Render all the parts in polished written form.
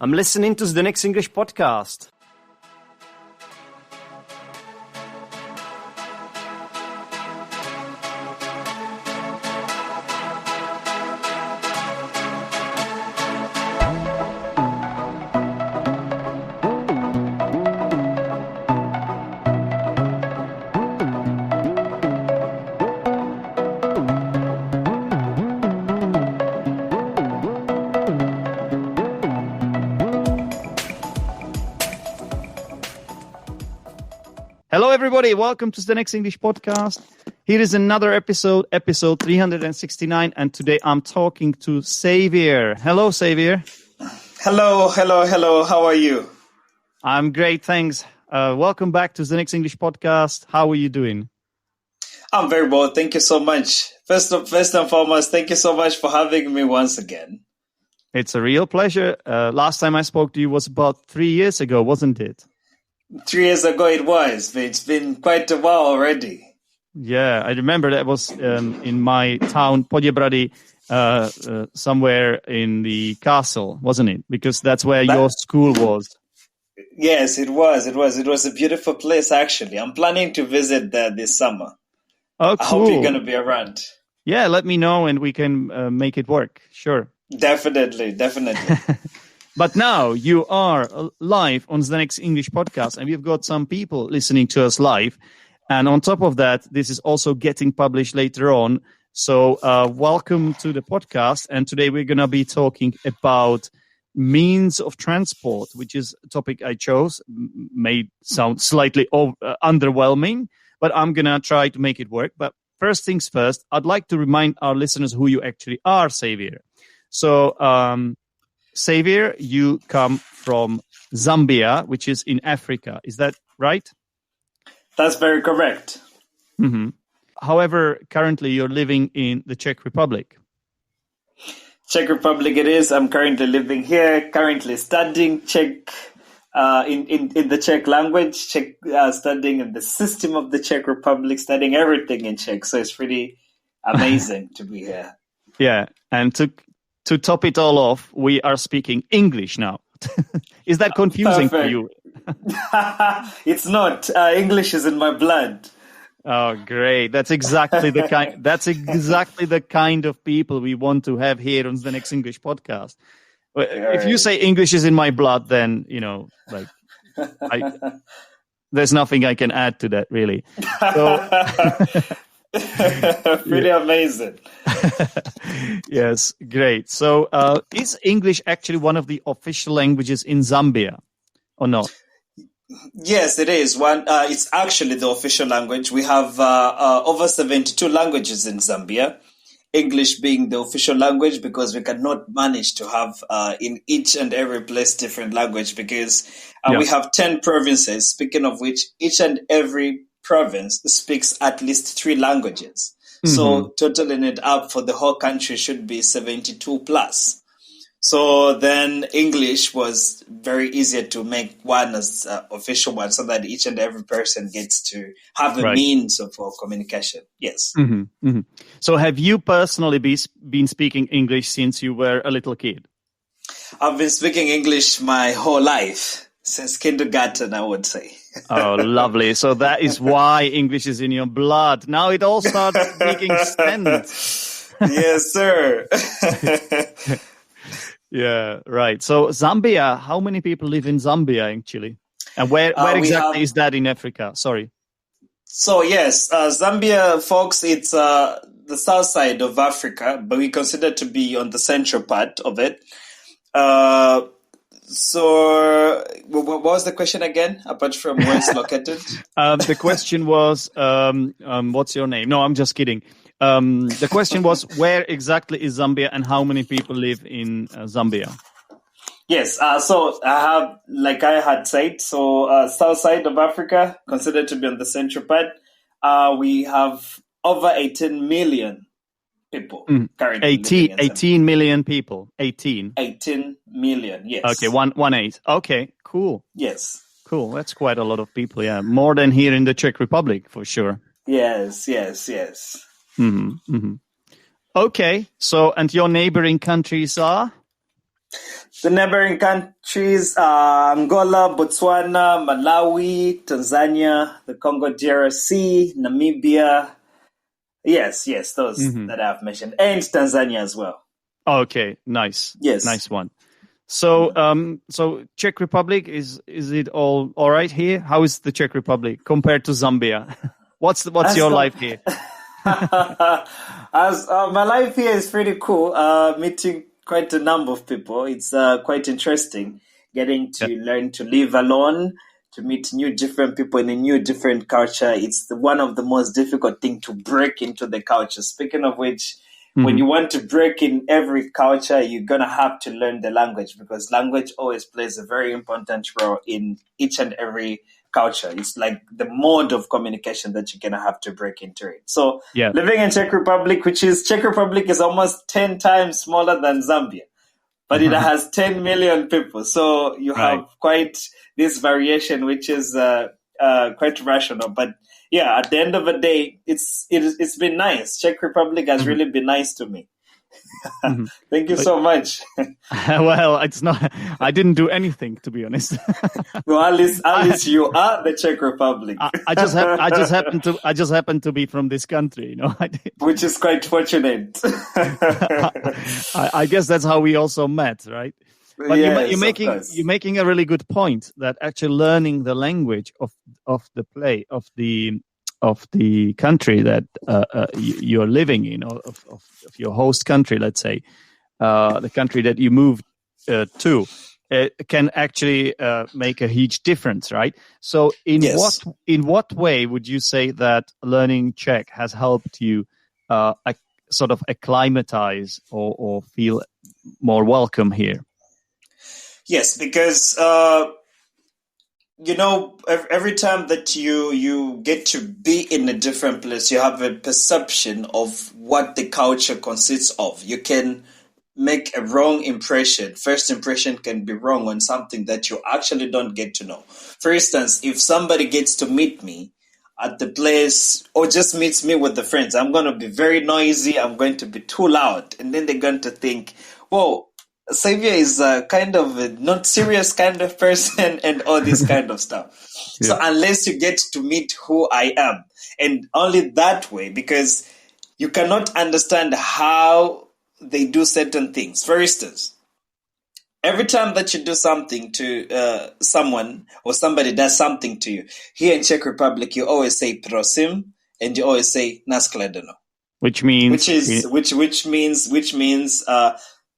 I'm listening to the Next English podcast. Hello, everybody. Welcome to the Next English podcast. Here is another episode 369. And today I'm talking to Xavier. Hello, Xavier. Hello. How are you? I'm great, thanks. Welcome back to the Next English podcast. How are you doing? I'm very well. Thank you so much. First and foremost, thank you so much for having me once again. It's a real pleasure. Last time I spoke to you was about 3 years ago, wasn't it? 3 years ago it was, but it's been quite a while already. Yeah, I remember that was in my town, Podjebrady, somewhere in the castle, wasn't it? Because that's where your school was. Yes, it was. It was a beautiful place, actually. I'm planning to visit there this summer. Oh, cool. I hope you're going to be around. Yeah, let me know and we can make it work. Sure. Definitely. But now you are live on the Next English podcast, and we've got some people listening to us live. And on top of that, this is also getting published later on. So welcome to the podcast. And today we're going to be talking about means of transport, which is a topic I chose. May sound slightly underwhelming, but I'm going to try to make it work. But first things first, I'd like to remind our listeners who you actually are, Xavier. So, Xavier, you come from Zambia, which is in Africa. Is that right? That's very correct. Mm-hmm. However, currently you're living in the Czech Republic. Czech Republic it is. I'm currently living here, currently studying Czech in the Czech language, studying in the system of the Czech Republic, studying everything in Czech. So it's pretty amazing to be here. Yeah, and to top it all off, we are speaking English now. Is that confusing for you? It's not. English is in my blood. Oh, great! That's exactly the kind. That's exactly the kind of people we want to have here on the Next English podcast. If you say English is in my blood, then there's nothing I can add to that, really. So, pretty amazing. Yes, great. So is English actually one of the official languages in Zambia or not? Yes, it is. It's actually the official language. We have over 72 languages in Zambia, English being the official language because we cannot manage to have in each and every place different language because we have 10 provinces, speaking of which each and every province speaks at least 3 languages. Mm-hmm. So totaling it up for the whole country should be 72 plus. So then English was very easier to make one as official one so that each and every person gets to have a means of communication. Yes. Mm-hmm. Mm-hmm. So have you personally been speaking English since you were a little kid? I've been speaking English my whole life. Since kindergarten, I would say. Oh, lovely. So that is why English is in your blood. Now it all starts making sense. Yes, sir. Yeah, right. So Zambia, how many people live in Zambia, actually? And where exactly is that in Africa? Sorry. So, yes, Zambia, folks, it's the south side of Africa, but we consider to be on the central part of it. So, what was the question again, apart from where it's located? The question was, what's your name? No, I'm just kidding. The question was, where exactly is Zambia and how many people live in Zambia? Yes, so I have, like I had said, south side of Africa, considered to be on the central part, we have over 18 million people currently. 18 million people. 18 million, yes. Okay, 18. Okay, cool. Yes. Cool, that's quite a lot of people, yeah. More than here in the Czech Republic, for sure. Yes. Okay. So, and your neighboring countries are? The neighboring countries are Angola, Botswana, Malawi, Tanzania, the Congo DRC, Namibia. Yes, those that I've mentioned. And Tanzania as well. Okay, nice. Yes. Nice one. So, so Czech Republic, is it all right here? How is the Czech Republic compared to Zambia? What's your life here? My life here is pretty cool. Meeting quite a number of people. It's quite interesting getting to learn to live alone, to meet new different people in a new different culture. It's one of the most difficult thing to break into the culture. Speaking of which, when you want to break in every culture, you're going to have to learn the language, because language always plays a very important role in each and every culture. It's like the mode of communication that you're going to have to break into it. So living in Czech Republic is almost 10 times smaller than Zambia, but it has 10 million people. So you have quite this variation, which is quite rational. But yeah, at the end of the day, it's been nice. Czech Republic has really been nice to me. Thank you so much. Well, it's not. I didn't do anything, to be honest. Well, at least you are the Czech Republic. I just happen to be from this country, you know. Which is quite fortunate. I guess that's how we also met, right? But yes, you're making a really good point, that actually learning the language of the play of the country that you're living in, or of your host country, let's say, the country that you moved to, can actually make a huge difference, right? So, in what way would you say that learning Czech has helped you sort of acclimatize or feel more welcome here? Yes, because every time that you get to be in a different place, you have a perception of what the culture consists of. You can make a wrong impression. First impression can be wrong on something that you actually don't get to know. For instance, if somebody gets to meet me at the place, or just meets me with the friends, I'm going to be very noisy. I'm going to be too loud. And then they're going to think, whoa, Xavier is a kind of a not serious kind of person, and all this kind of stuff. So unless you get to meet who I am, and only that way, because you cannot understand how they do certain things. For instance, every time that you do something to someone, or somebody does something to you, here in Czech Republic, you always say prosim, and you always say naskledano, which means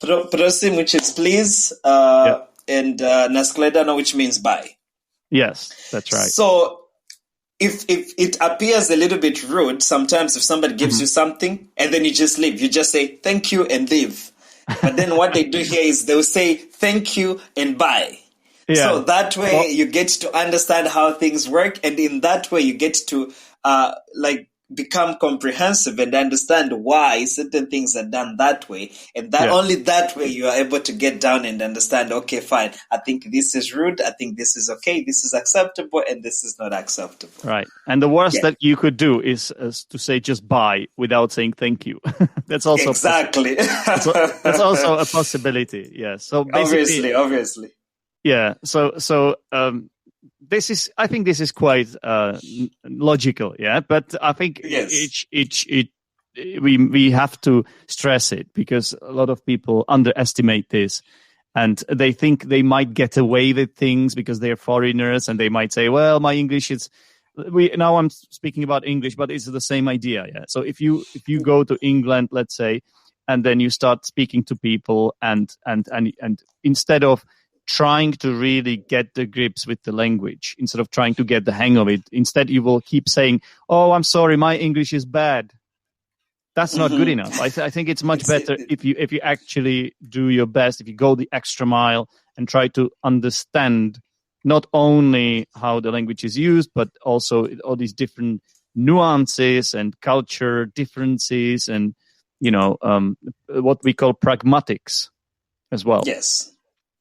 prosim, which is please, and naskledano, which means bye. Yes, that's right. So if it appears a little bit rude, sometimes if somebody gives you something and then you just leave, you just say thank you and leave. But then what they do here is they'll say thank you and bye. Yeah. So that way you get to understand how things work, and in that way you get to become comprehensive and understand why certain things are done that way, and that only that way you are able to get down and understand, okay, fine, I think this is rude, I think this is okay, this is acceptable, and this is not acceptable. Right. And the worst that you could do is to say just bye without saying thank you. That's also exactly that's also a possibility. Yeah. So obviously. Yeah. So I think this is quite logical, yeah. But I think we have to stress it, because a lot of people underestimate this, and they think they might get away with things because they're foreigners, and they might say, "Well, my English is." Now I'm speaking about English, but it's the same idea, yeah. So if you go to England, let's say, and then you start speaking to people, and instead of trying to really get the grips with the language, instead of trying to get the hang of it, instead you will keep saying, "Oh, I'm sorry, my English is bad." That's not good enough. I think it's much better if you actually do your best, if you go the extra mile and try to understand not only how the language is used, but also all these different nuances and culture differences, and what we call pragmatics as well. Yes.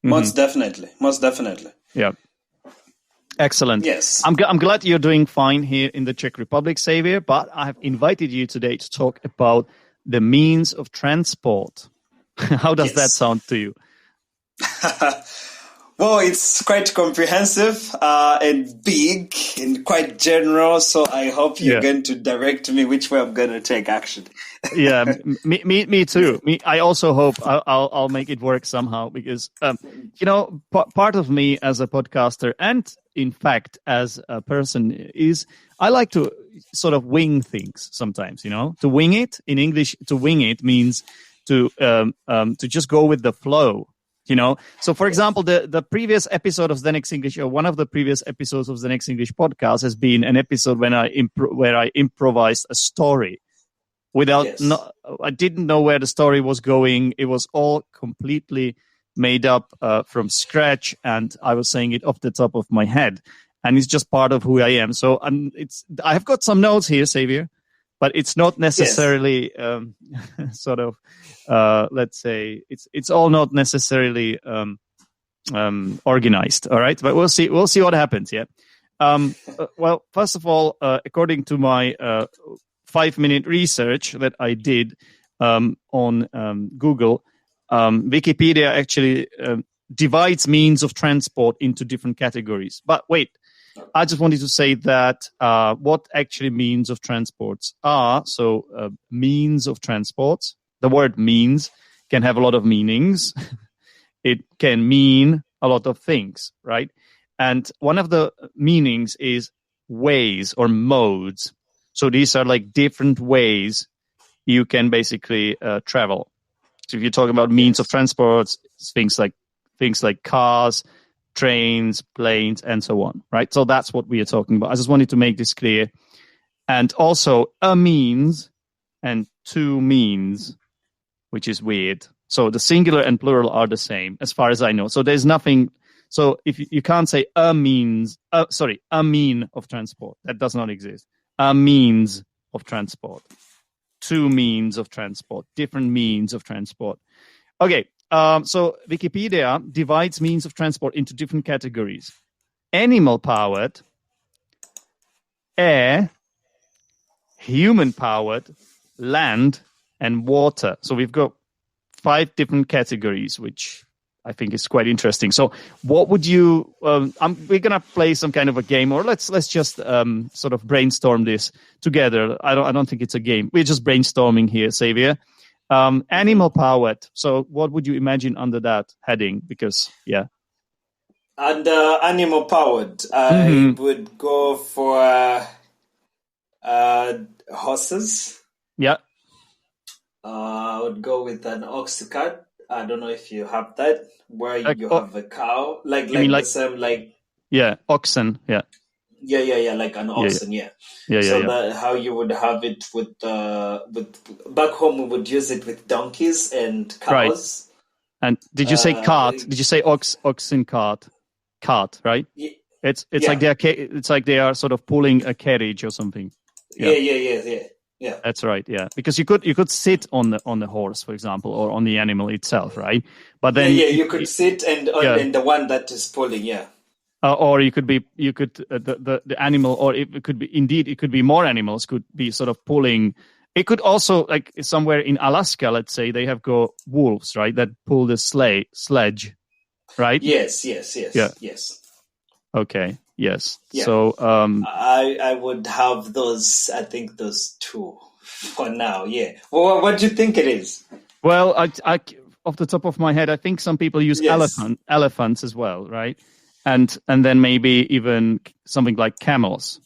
Most definitely. Yeah. Excellent. Yes. I'm glad you're doing fine here in the Czech Republic, Xavier, but I have invited you today to talk about the means of transport. How does that sound to you? Well, it's quite comprehensive and big and quite general, so I hope you're going to direct me which way I'm going to take action. Yeah, me too. I also hope I'll make it work somehow because, part of me as a podcaster and in fact as a person is I like to sort of wing things sometimes, to wing it. In English, to wing it means to just go with the flow. So for example, the previous episode of Zdenek's English, or one of the previous episodes of Zdenek's English podcast, has been an episode where I improvised a story I didn't know where the story was going. It was all completely made up from scratch, and I was saying it off the top of my head, and it's just part of who I am. So I have got some notes here, Xavier, but it's not necessarily sort of. Let's say it's all not necessarily organized. All right, but we'll see what happens. Yeah. Well, first of all, according to my 5-minute research that I did on Google, Wikipedia actually divides means of transport into different categories. But wait, I just wanted to say that what actually means of transports are. So means of transports. The word means can have a lot of meanings. It can mean a lot of things, right? And one of the meanings is ways or modes. So these are like different ways you can basically travel. So if you're talking about means of transport, things like cars, trains, planes, and so on, right? So that's what we are talking about. I just wanted to make this clear. And also a means and two means, which is weird. So the singular and plural are the same, as far as I know. So there's nothing. So if you can't say a mean of transport, that does not exist. A means of transport, two means of transport, different means of transport. Okay. So Wikipedia divides means of transport into different categories: animal-powered, air, human-powered, land, and water. So we've got 5 different categories, which I think is quite interesting. So what would you, we're going to play some kind of a game, or let's just sort of brainstorm this together. I don't think it's a game. We're just brainstorming here, Xavier. Animal powered. So what would you imagine under that heading? Because, yeah. Under animal powered, I would go for horses. Yeah. I would go with an ox cart. I don't know if you have that, where you have a cow, like the same, like oxen, yeah, like an oxen, yeah. That how you would have it with back home we would use it with donkeys and cows. Right. And did you say cart? Did you say oxen cart? Cart, right? Yeah. It's like they are sort of pulling a carriage or something. Yeah. That's right. Yeah, because you could sit on the horse, for example, or on the animal itself, right? But then you could sit and the one that is pulling, yeah. Or the animal, or it could be more animals could be sort of pulling. It could also, like somewhere in Alaska, let's say, they have got wolves, right, that pull the sledge, right? Yes. Okay. Yes. Yeah. So I would have those. I think those 2 for now. Yeah. Well, what do you think it is? Well, I off the top of my head, I think some people use elephants as well, right? And then maybe even something like camels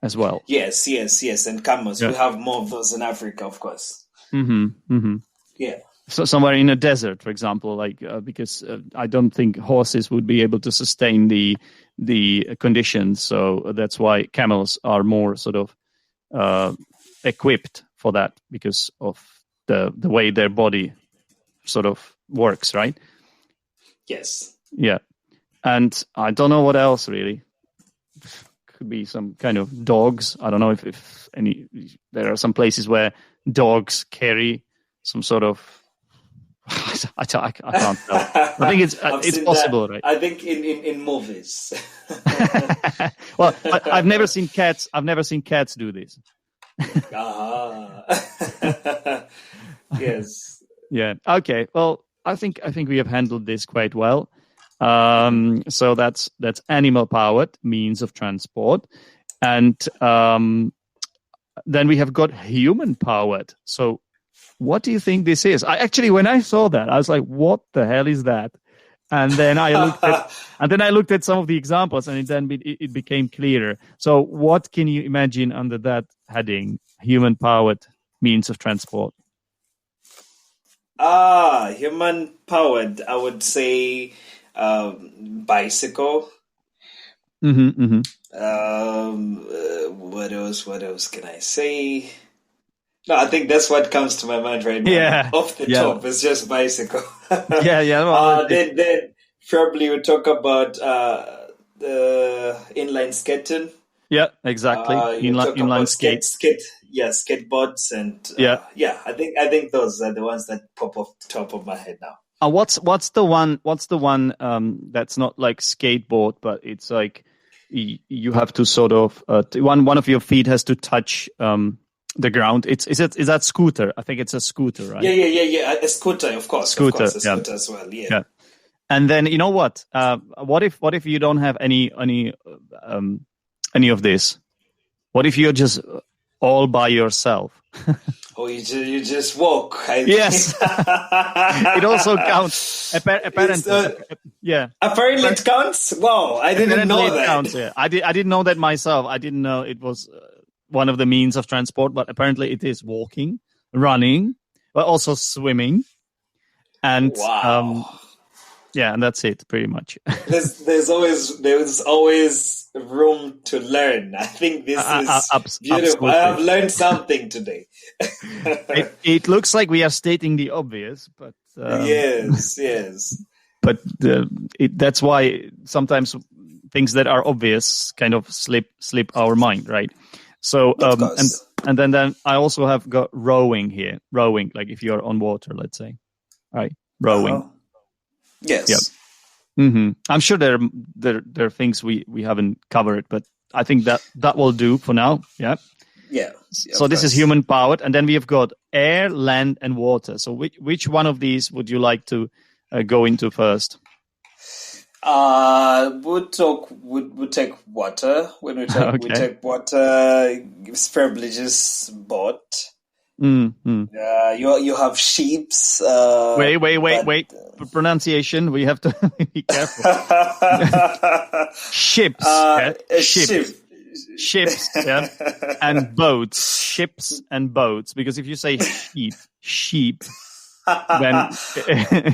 as well. Yes, and camels. Yeah. We have more of those in Africa, of course. Yeah. So somewhere in a desert, for example, like because I don't think horses would be able to sustain the conditions, so that's why camels are more sort of equipped for that because of the way their body sort of works, right? Yes. Yeah, and I don't know what else really. Could be some kind of dogs. I don't know if any. There are some places where dogs carry some sort of. I can't tell. I think it's possible, right? I think in movies. Well, I've never seen cats. I've never seen cats do this. Yes. Yeah. Okay. Well, I think we have handled this quite well. So that's animal powered means of transport, and then we have got human powered. So what do you think this is? When I saw that, I was like, what the hell is that? And then I looked at some of the examples, and it became clearer. So what can you imagine under that heading, human powered means of transport? Human powered, I would say bicycle. What else can I say? No, I think that's what comes to my mind right now. Yeah. Off the top, it's just bicycle. Yeah. Well, then probably we'll talk about the inline skating. Yeah, exactly. Inline skates. Skateboards and I think those are the ones that pop off the top of my head now. What's the one that's not like skateboard, but it's like you have to sort of one of your feet has to touch the ground. Is that scooter? I think it's a scooter, right? Yeah. A scooter, of course. Scooter, a scooter as well. Yeah. And then you know what? What if you don't have any of this? What if you're just all by yourself? Oh, you just walk. Yes. It also counts. Apparently, yeah. Apparently it counts. Wow, I didn't know that. Counts, yeah. I didn't know that myself. I didn't know it was one of the means of transport, but apparently it is walking, running, but also swimming, and wow. And that's it, pretty much. There's always room to learn. I think this is beautiful. I have learned something today. It looks like we are stating the obvious, but yes. But that's why sometimes things that are obvious kind of slip our mind, right? So and then I also have got rowing here. Rowing, like if you're on water, let's say, right? Rowing. Uh-huh. Yes. Yep. Mm-hmm. I'm sure there are things we haven't covered, but I think that will do for now. Yeah. Yeah. So this is human powered, and then we have got air, land, and water. So which one of these would you like to go into first? We'll take water. When we take water, it's probably just boat. Mm-hmm. You have sheeps. Wait. Pronunciation. We have to be careful. Ships. Ships. Yeah. And boats. Ships and boats. Because if you say sheep. Then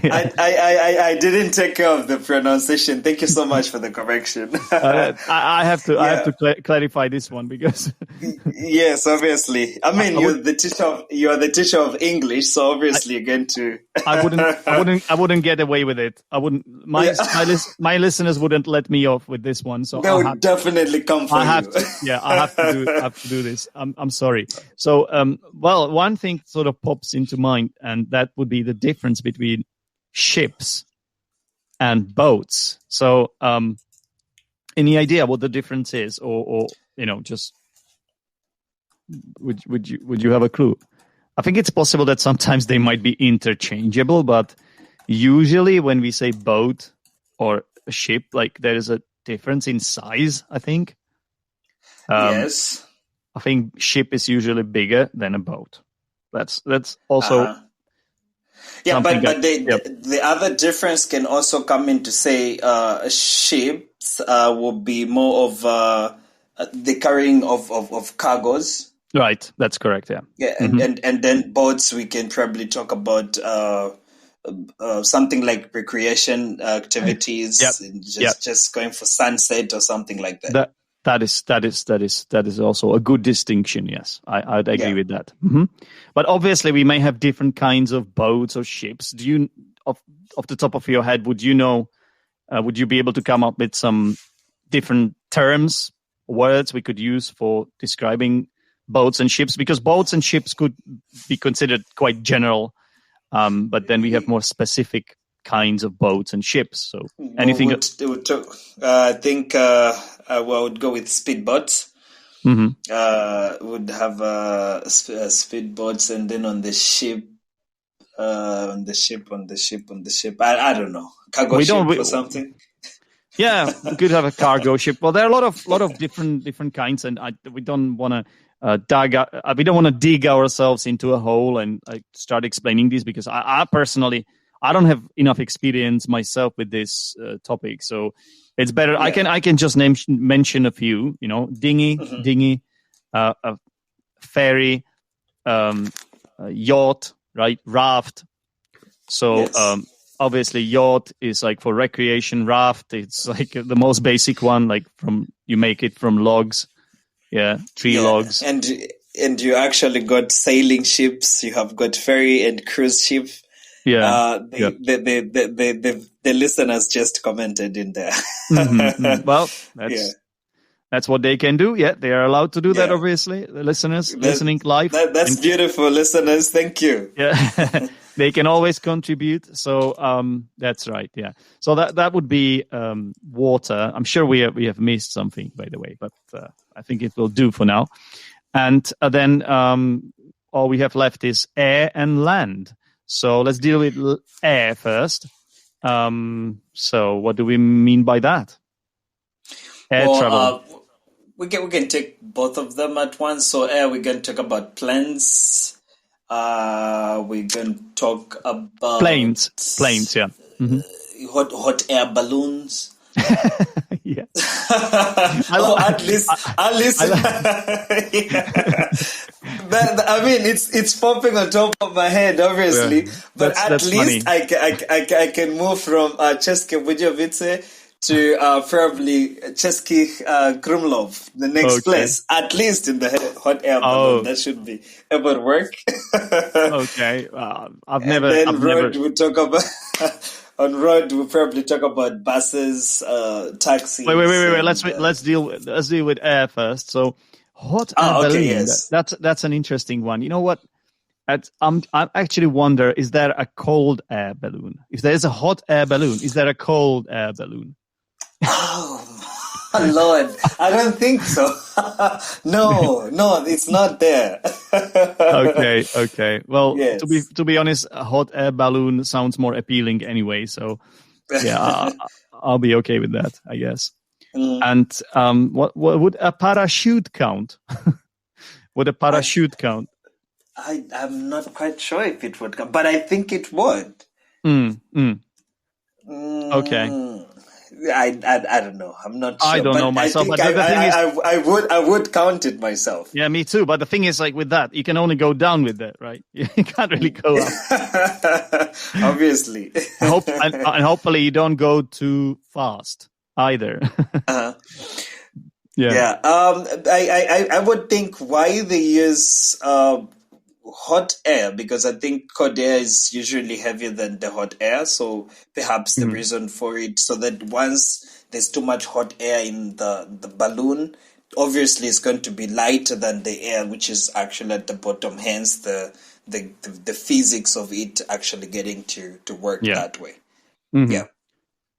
I didn't take care of the pronunciation. Thank you so much for the correction. I have to clarify this one because yes, obviously. I mean, you're the teacher of English, so obviously you're going to. I wouldn't get away with it. I wouldn't. My listeners wouldn't let me off with this one. So they would definitely come for you. I have to do this. I'm sorry. So one thing sort of pops into mind, and that would be the difference between ships and boats. So, any idea what the difference is, or just would you have a clue? I think it's possible that sometimes they might be interchangeable, but usually when we say boat or a ship, like there is a difference in size. I think. Yes. I think ship is usually bigger than a boat. That's also. Yeah, but the other difference can also come into say ships will be more of the carrying of cargoes. Right, that's correct. Yeah. Yeah, and then boats we can probably talk about something like recreation activities, just going for sunset or something like that. That is also a good distinction. Yes, I'd agree with that. Mm-hmm. But obviously, we may have different kinds of boats or ships. Do you, off the top of your head, would you know? Would you be able to come up with some different terms, words we could use for describing boats and ships? Because boats and ships could be considered quite general But then we have more specific kinds of boats and ships. So anything? I think I would go with speedboats. Would have speedboats, and then on the ship. On the ship. I don't know. Cargo ship or something. Yeah, we could have a cargo ship. Well, there are a lot of different kinds, and we don't want to dig ourselves into a hole and start explaining this, because I personally don't have enough experience myself with this topic. So it's better. Yeah. I can just mention a few. Dinghy, a ferry, yacht. Right, raft. So yes. Obviously, yacht is like for recreation. Raft, it's like the most basic one. Like you make it from logs, tree logs. And you actually got sailing ships. You have got ferry and cruise ship. Yeah, the listeners just commented in there. Well, that's what they can do. Yeah, they are allowed to do that, obviously. The listeners listening live. That's beautiful, listeners. Thank you. Yeah, they can always contribute. So that's right. Yeah. So that would be water. I'm sure we have missed something, by the way, but I think it will do for now. And then all we have left is air and land. So let's deal with air first. So what do we mean by that? Air travel. We can take both of them at once. So air, we're going to talk about planes. We're going to talk about planes. Yeah. Hot air balloons. Yeah. At least. I mean, it's popping on top of my head, obviously. Yeah. But at least I can move from České Budějovice to probably Český Krumlov, the next place, at least in the hot air balloon. That should be able to work. Okay, I've never. We talk about on road. We probably talk about buses, taxis. Wait. Let's deal with air first. So hot air balloon. Yes. That's an interesting one. You know what? I actually wonder: is there a cold air balloon? If there is a hot air balloon, is there a cold air balloon? Oh, Lord, I don't think so. No, it's not there. Okay. Well, yes. To be honest, a hot air balloon sounds more appealing anyway. So, yeah, I'll be okay with that, I guess. And what would a parachute count? Would a parachute count? I'm not quite sure if it would count, but I think it would. Okay. I don't know. I'm not sure. I don't know myself. But the thing is, I would count it myself. Yeah, me too. But the thing is, like with that, you can only go down with that, right? You can't really go up. Obviously. And hopefully you don't go too fast either. Yeah. I would think why they use hot air, because I think cold air is usually heavier than the hot air, so perhaps the reason for it, so that once there's too much hot air in the balloon, obviously it's going to be lighter than the air which is actually at the bottom, hence the physics of it actually getting to work that way. Yeah,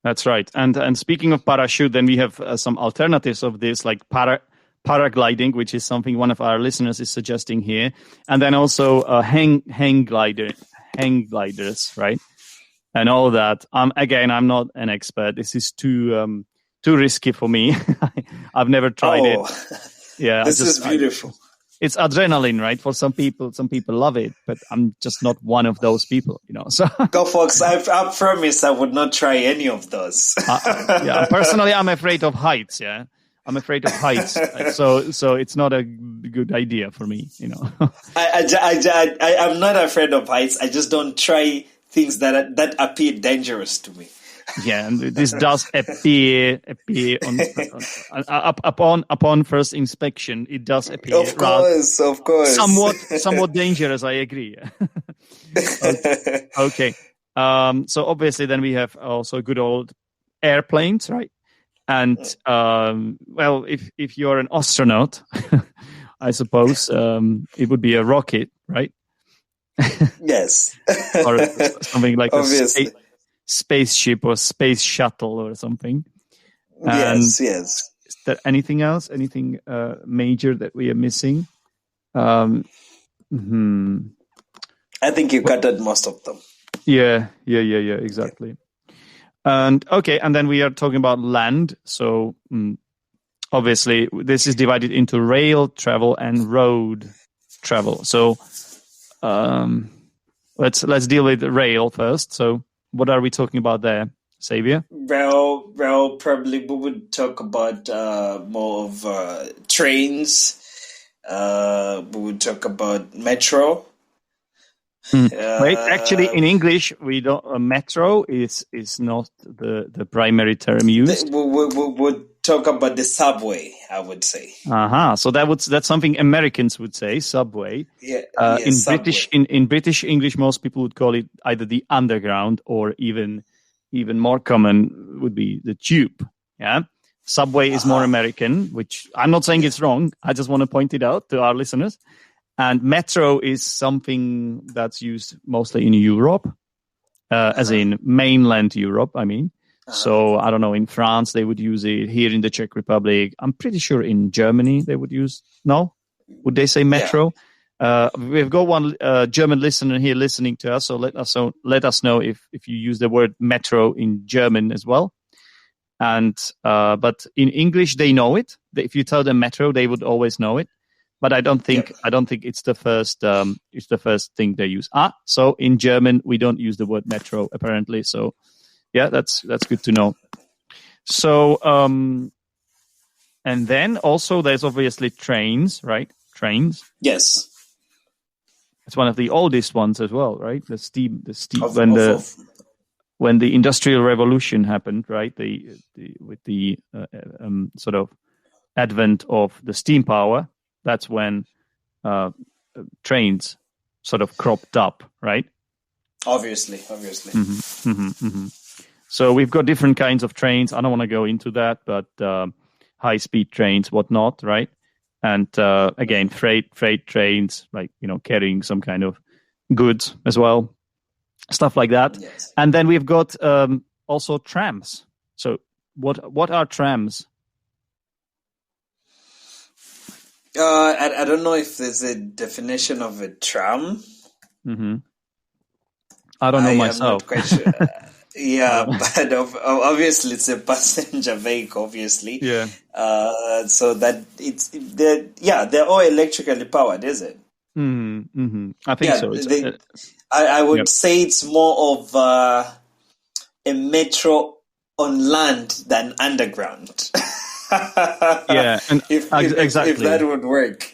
that's right. And speaking of parachute, then we have some alternatives of this, like paragliding, which is something one of our listeners is suggesting here, and then also hang gliders, right, and all that. Again, I'm not an expert. This is too risky for me. I've never tried it. Yeah, this is beautiful. It's adrenaline, right? For some people love it, but I'm just not one of those people, So go, folks. I promise I would not try any of those. Personally, I'm afraid of heights. Yeah. I'm afraid of heights, so it's not a good idea for me, I'm not afraid of heights. I just don't try things that appear dangerous to me. Yeah, and this does appear upon first inspection. It does appear, of course, somewhat dangerous. I agree. Okay. So obviously, then we have also good old airplanes, right? And if you're an astronaut, I suppose it would be a rocket, right? Yes. or something like Obviously. spaceship or space shuttle or something. And Yes. is there anything else? Anything major that we are missing? Hmm. I think you covered most of them. Yeah, exactly. And then we are talking about land. So obviously, this is divided into rail travel and road travel. So let's deal with rail first. So what are we talking about there, Xavier? Well, probably we would talk about more of trains. We would talk about metro. Wait, actually, in English, we don't. Metro is not the primary term used. We would talk about the subway, I would say. So that's something Americans would say, subway. In subway. In British English, most people would call it either the underground or even more common would be the tube. Yeah, subway is more American, which I'm not saying it's wrong. I just want to point it out to our listeners. And metro is something that's used mostly in Europe, as in mainland Europe, I mean. So, I don't know, in France, they would use it. Here in the Czech Republic, I'm pretty sure in Germany, they would use, no? Would they say metro? Yeah. We've got one German listener here listening to us, so let us know if you use the word metro in German as well. And but in English, they know it. If you tell them metro, they would always know it. But I don't think it's the first thing they use. So in German we don't use the word metro apparently. So yeah, that's good to know. So and then also there's obviously trains, right? Trains. Yes. It's one of the oldest ones as well, right? The steam when the Industrial Revolution happened, right? With the sort of advent of the steam power. That's when trains sort of cropped up, right? Obviously. So we've got different kinds of trains. I don't want to go into that, but high-speed trains, whatnot, right? And again, freight trains, like carrying some kind of goods as well, stuff like that. Yes. And then we've got also trams. So what are trams? I don't know if there's a definition of a tram. Mm-hmm. I don't know myself. I'm not quite sure. But obviously it's a passenger vehicle. Obviously, yeah. So that they're all electrically powered, is it? Mm-hmm. I think so. I would say it's more of a metro on land than underground. Yeah, and exactly. If that would work,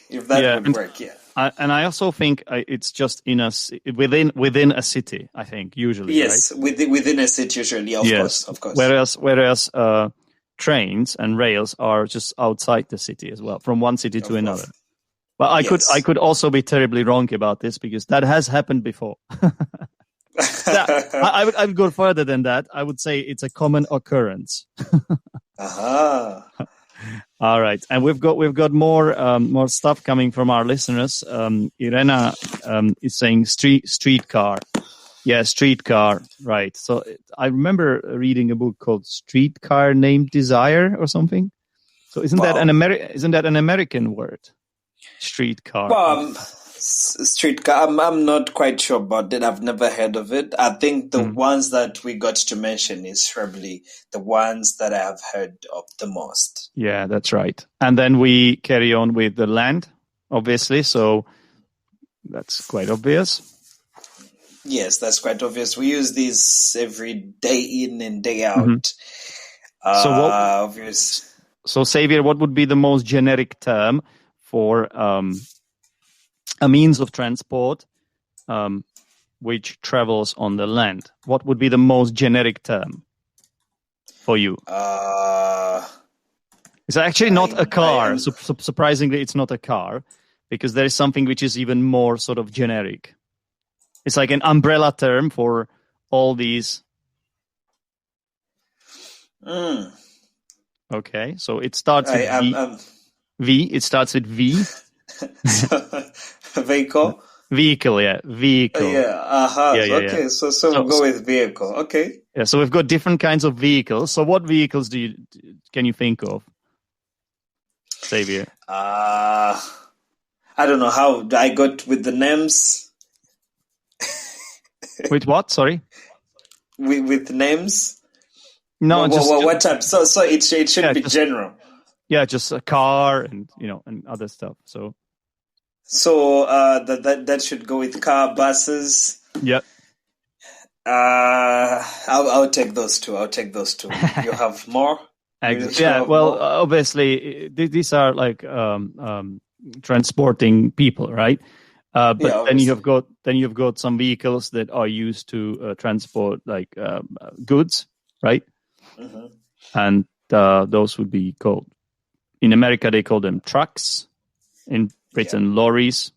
And I also think it's just within a city. I think usually. Yes, right? within a city usually. Of course. Whereas trains and rails are just outside the city as well, from one city to another. But I could also be terribly wrong about this because that has happened before. I would go further than that. I would say it's a common occurrence. All right, and we've got more stuff coming from our listeners. Irena is saying streetcar. Yeah, streetcar. Right. So I remember reading a book called Streetcar Named Desire or something. So isn't that an American word? Streetcar. Well, streetcar. I'm not quite sure about it. I've never heard of it. I think the ones that we got to mention is probably the ones that I have heard of the most. Yeah, that's right. And then we carry on with the land, obviously. So that's quite obvious. Yes, that's quite obvious. We use these every day in and day out. Obvious. So, Xavier, what would be the most generic term for a means of transport which travels on the land? What would be the most generic term for you? It's actually not a car. Surprisingly, it's not a car because there is something which is even more sort of generic. It's like an umbrella term for all these. Okay, so it starts with V. It starts with V. Vehicle. Vehicle, yeah, vehicle. Yeah, Yeah. okay, so we'll go with vehicle. Okay. Yeah, so we've got different kinds of vehicles. So what vehicles can you think of, Xavier? I don't know how I got with the names. With what? Sorry. With names. No, what type? So it should be general. Yeah, just a car and and other stuff. So that should go with car, buses. Yeah. I'll take those two. You have more? Yeah. Well, obviously these are like transporting people, right? But then you've got some vehicles that are used to transport like goods, right? Mm-hmm. And those would be called, in America they call them trucks, in Britain lorries,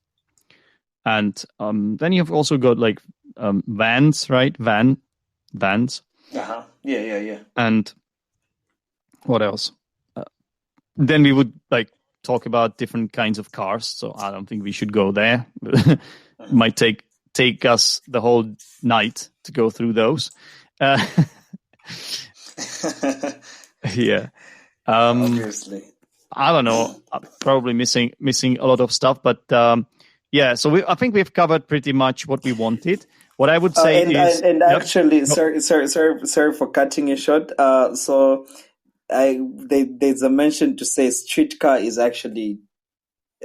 and then you've also got like vans, right? Vans. Yeah. And what else? Then we would like talk about different kinds of cars. So I don't think we should go there. It might take us the whole night to go through those. Yeah. Obviously. I don't know. I'm probably missing a lot of stuff, but yeah. So I think we've covered pretty much what we wanted. What I would say is, actually, sorry for cutting you short. So there's a mention to say streetcar is actually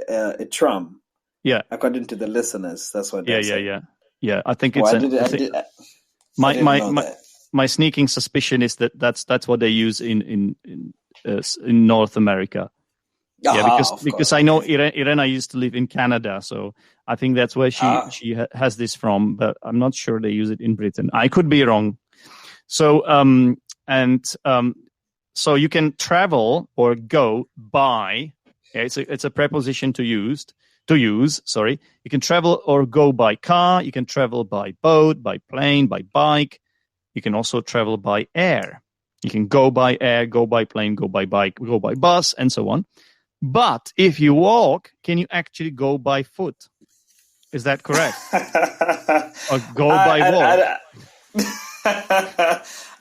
a tram. Yeah. According to the listeners, that's what they say. Yeah. I think it's my sneaking suspicion is that that's what they use in North America. Yeah, because I know Irena used to live in Canada, so I think that's where she has this from. But I'm not sure they use it in Britain. I could be wrong. So so you can travel or go by. Yeah, it's a preposition to use. Sorry, you can travel or go by car. You can travel by boat, by plane, by bike. You can also travel by air. You can go by air, go by plane, go by bike, go by bus, and so on. But if you walk, can you actually go by foot? Is that correct? Or go by walk?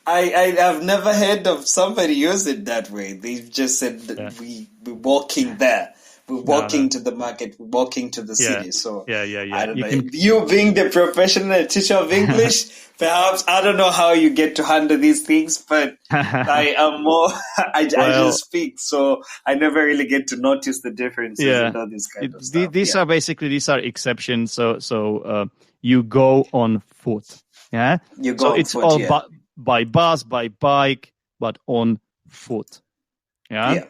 I have never heard of somebody use it that way. They've just said that we're walking there. We're walking to the market. We're walking to the city. So I don't know. You being the professional teacher of English, perhaps I don't know how you get to handle these things, but I am more. I just speak, so I never really get to notice the differences and all this kind of stuff. These are exceptions. So you go on foot. Yeah, you go. So it's foot, all by bus, by bike, but on foot. Yeah.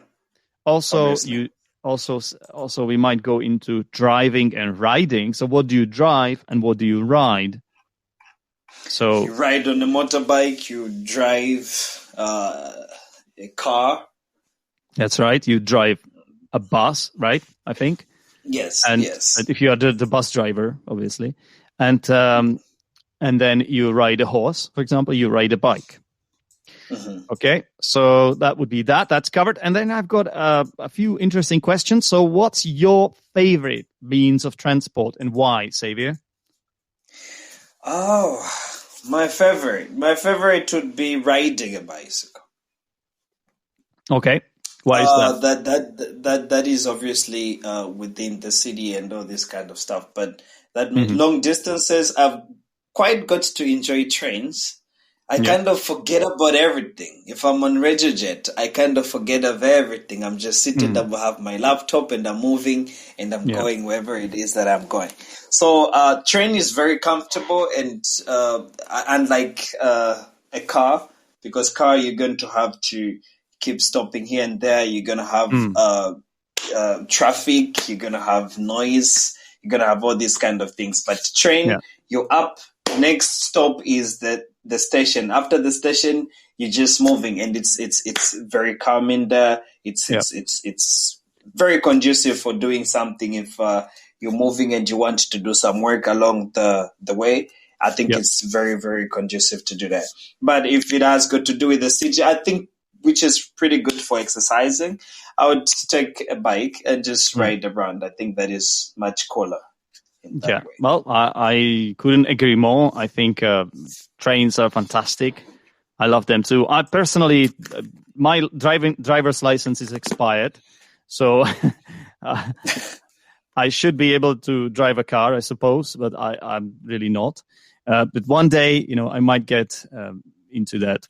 Also, obviously. Also, we might go into driving and riding. So what do you drive and what do you ride? So you ride on a motorbike, you drive a car. That's right. You drive a bus, right? I think. Yes. And if you are the bus driver, obviously. And then you ride a horse, for example, you ride a bike. Mm-hmm. Okay, so that would be that. That's covered. And then I've got a few interesting questions. So what's your favorite means of transport and why, Xavier? Oh, my favorite would be riding a bicycle. Okay, why is that? That is obviously within the city and all this kind of stuff. But that long distances, I've quite got to enjoy trains. I kind of forget about everything. If I'm on RegioJet, I kind of forget of everything. I'm just sitting I have my laptop and I'm moving and I'm going wherever it is that I'm going. So train is very comfortable and unlike a car, because car you're going to have to keep stopping here and there. You're going to have traffic. You're going to have noise. You're going to have all these kind of things. But train, you're up. Next stop is the station. After the station, you're just moving, and it's very calming there. It's very conducive for doing something. If you're moving and you want to do some work along the way, I think it's very, very conducive to do that. But if it has got to do with the city, I think, which is pretty good for exercising, I would take a bike and just ride around. I think that is much cooler. in that Yeah, way. well, I couldn't agree more. I think trains are fantastic. I love them too. I personally, my driver's license is expired, so uh, I should be able to drive a car, I suppose, but I'm really not. But one day, I might get into that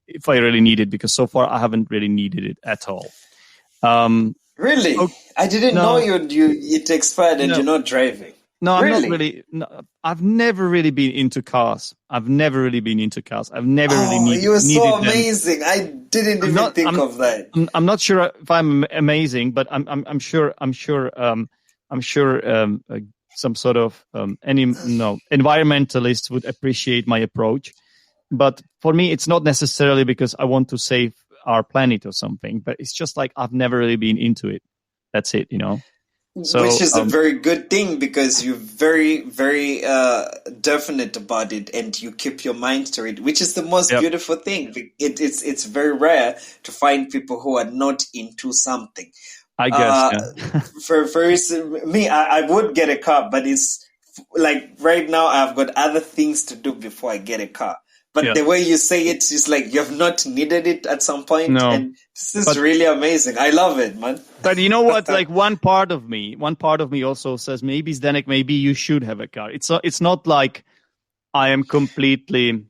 if I really need it, because so far I haven't really needed it at all. Really? Oh, I didn't know no, it expired and you're no. not driving. No, I'm not Really? really. No, I've never really been into cars. I've never really been into cars. I've never really Oh, you're so needed them. amazing. I didn't I'm even not. think of that. I'm not sure if I'm amazing, but I'm sure. Some sort of environmentalist would appreciate my approach. But for me, it's not necessarily because I want to save our planet or something. But it's just like I've never really been into it. That's it. So Which is a very good thing because you're very, very definite about it and you keep your mind to it, which is the most yep. beautiful thing. It's very rare to find people who are not into something. I guess. Yeah. For me, I would get a car, but it's like right now I've got other things to do before I get a car. But Yeah. the way you say it is like you have not needed it at some point. No. And this is really amazing. I love it, man. But you know what? Like one part of me also says, maybe Zdenek, maybe you should have a car. It's not like I am completely.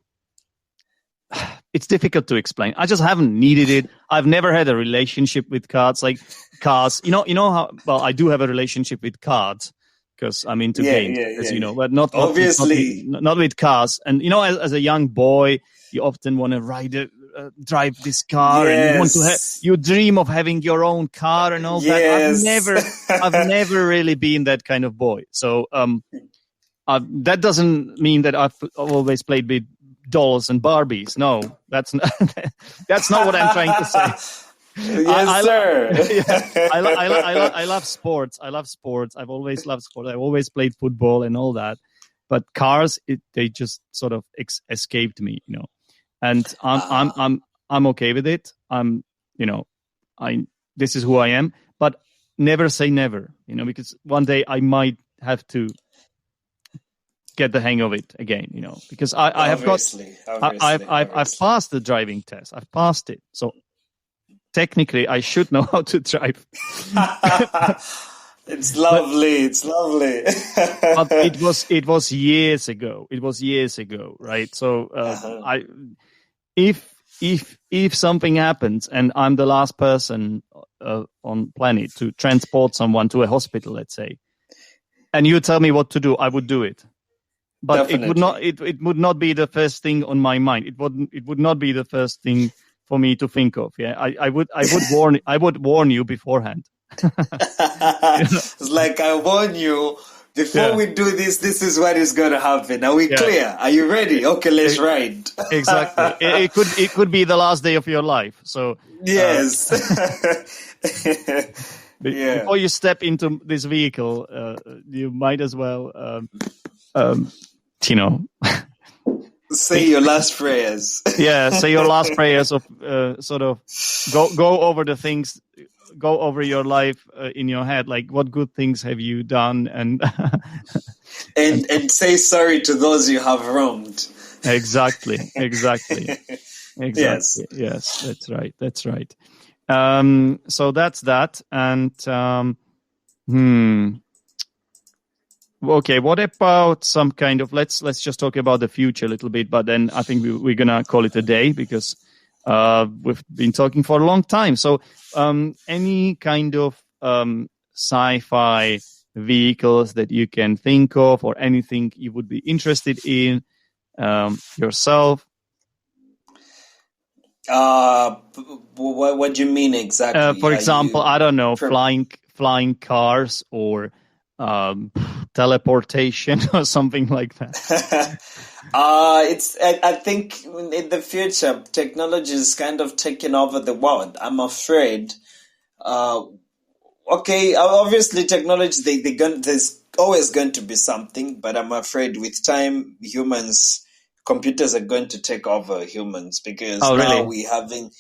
It's difficult to explain. I just haven't needed it. I've never had a relationship with cars. Like cars, you know how well I do have a relationship with cards because I'm into games, as you know, but not obviously not with cars. And as a young boy, you often want to drive this car, and you want to you dream of having your own car and all that. I've never really been that kind of boy. So that doesn't mean that I've always played with dolls and Barbies. No, that's not what I'm trying to say. Yes, sir. I love sports. I've always loved sport. I've always played football and all that. But cars, they just sort of escaped me, And I'm okay with it. This is who I am. But never say never, because one day I might have to get the hang of it again, because I've passed the driving test. I've passed it. So technically I should know how to drive. It's lovely. But it was years ago. Right? So if something happens and I'm the last person on planet to transport someone to a hospital, let's say, and you tell me what to do, I would do it. But Definitely. it would not be the first thing on my mind. It would not be the first thing for me to think of. Yeah, I would warn you beforehand. It's like I warn you before we do this. This is what is going to happen. Are we clear? Are you ready? Okay, let's ride. Exactly. It could be the last day of your life. So yes. Before you step into this vehicle, you might as well, say your last prayers. Say your last prayers of sort of go over the things, go over your life in your head, like what good things have you done, and and say sorry to those you have wronged. Exactly. Yes, that's right. So that's that, and okay, what about some kind of let's just talk about the future a little bit, but then I think we're gonna call it a day because we've been talking for a long time. So any kind of sci-fi vehicles that you can think of, or anything you would be interested in yourself? What do you mean exactly? For example, I don't know, flying cars or teleportation or something like that. I think in the future technology is kind of taking over the world. I'm afraid. Obviously technology there's always going to be something, but I'm afraid with time computers are going to take over humans because now we're having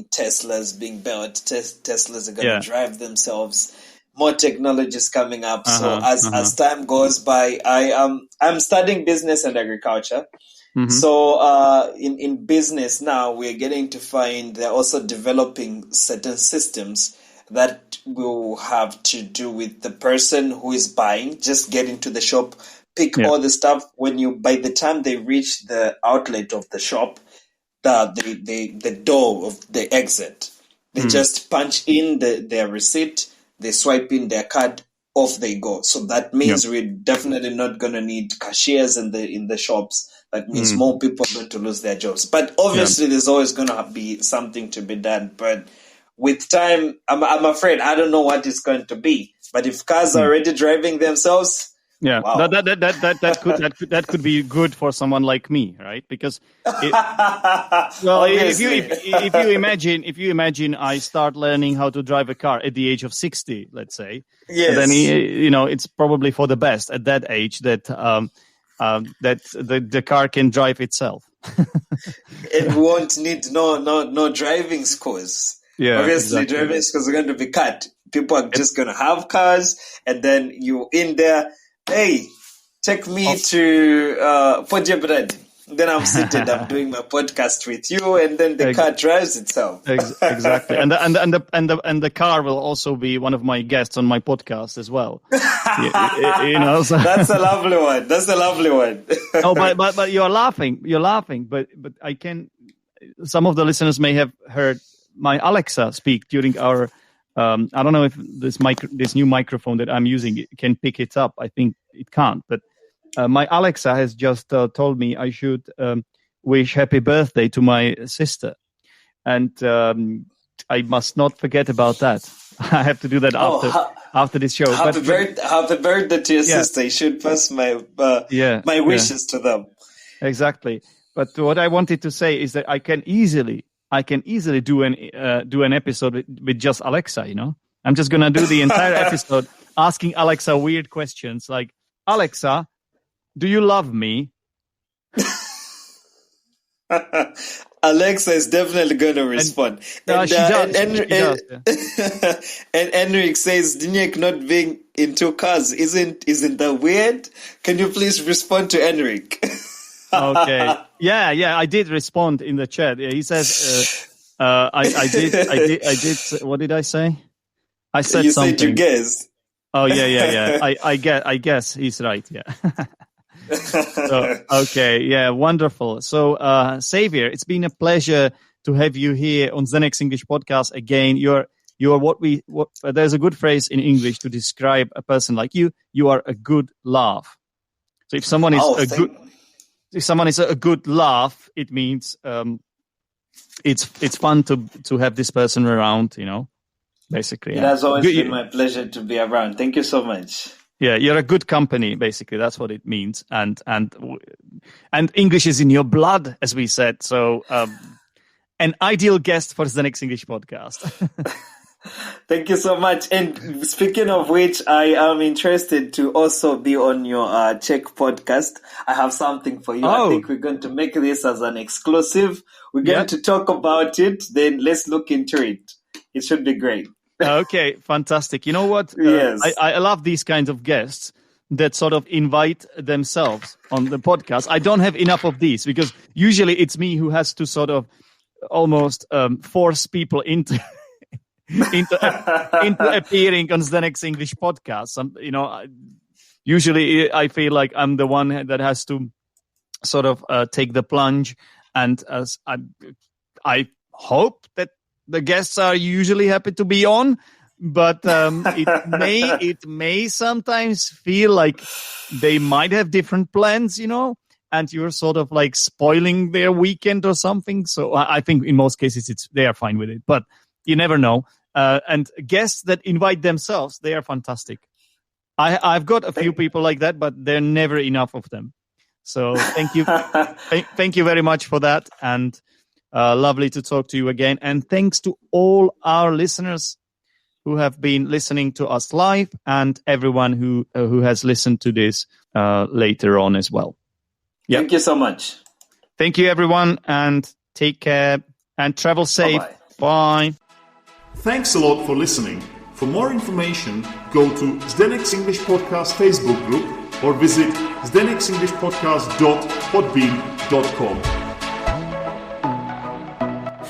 Teslas being built. Teslas are going to drive themselves. more technologies coming up. So as time goes by, I'm studying business and agriculture. Mm-hmm. So in business now, we're getting to find they're also developing certain systems that will have to do with the person who is buying, just get into the shop, pick all the stuff. By the time they reach the outlet of the shop, the door of the exit, they just punch in their receipt, they swipe in their card, off they go. So that means we're definitely not going to need cashiers in the shops. That means more people are going to lose their jobs. But obviously, there's always going to be something to be done. But with time, I'm afraid I don't know what it's going to be. But if cars are already driving themselves, wow. that could be good for someone like me, right? Because if you imagine I start learning how to drive a car at the age of 60, let's say, then it's probably for the best at that age that the car can drive itself. It won't need no driving scores. Yeah, obviously, driving scores are going to be cut. People are just going to have cars, and then you in there. Hey, take me to Podjebred. Then I'm seated. I'm doing my podcast with you, and then the car drives itself. Exactly, and the car will also be one of my guests on my podcast as well. So. That's a lovely one. That's a lovely one. No, but you're laughing. But I can. Some of the listeners may have heard my Alexa speak during our. I don't know if this new microphone that I'm using can pick it up. I think it can't. But my Alexa has just told me I should wish happy birthday to my sister. And I must not forget about that. I have to do that after this show. Happy birthday to your sister. You should pass my wishes to them. Exactly. But what I wanted to say is that I can easily do an episode with just Alexa, I'm just going to do the entire episode asking Alexa weird questions like, Alexa, do you love me? Alexa is definitely going to respond. She does. And Enric says, Dinyek not being in two cars, isn't that weird? Can you please respond to Enric? Okay. Yeah. I did respond in the chat. He says, I did. What did I say? I said you something. Said you guessed. Oh yeah. I guess he's right. Yeah. So, okay. Yeah. Wonderful. So, Xavier, it's been a pleasure to have you here on the Next English Podcast again. You're there's a good phrase in English to describe a person like you. You are a good laugh. So if someone is a good laugh, it means it's fun to have this person around, basically. It has always been my pleasure to be around. Thank you so much. Yeah, you're a good company, basically. That's what it means. And English is in your blood, as we said. So an ideal guest for the Next English Podcast. Thank you so much. And speaking of which, I am interested to also be on your Czech podcast. I have something for you. Oh. I think we're going to make this as an exclusive. We're going to talk about it. Then let's look into it. It should be great. Okay, fantastic. You know what? Yes. I love these kinds of guests that sort of invite themselves on the podcast. I don't have enough of these because usually it's me who has to sort of almost force people into appearing on the Next English Podcast. Usually I feel like I'm the one that has to sort of take the plunge, and as I hope that the guests are usually happy to be on, but it may sometimes feel like they might have different plans, and you're sort of like spoiling their weekend or something. So I think in most cases they are fine with it, but you never know. And guests that invite themselves, they are fantastic. I've got a few people like that, but there are never enough of them. So thank you. Thank you very much for that. And lovely to talk to you again. And thanks to all our listeners who have been listening to us live and everyone who has listened to this later on as well. Yep. Thank you so much. Thank you, everyone, and take care and travel safe. Bye-bye. Bye. Thanks a lot for listening. For more information, go to Zdenek's English Podcast Facebook group or visit zdenek'senglishpodcast.podbean.com.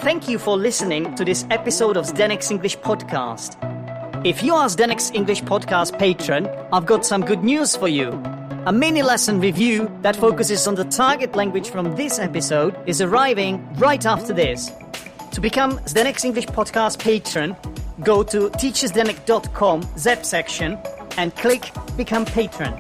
Thank you for listening to this episode of Zdenek's English Podcast. If you are Zdenek's English Podcast patron, I've got some good news for you. A mini lesson review that focuses on the target language from this episode is arriving right after this. To become Zdenek's English Podcast patron, go to teacherzdenek.com ZEP section and click Become Patron.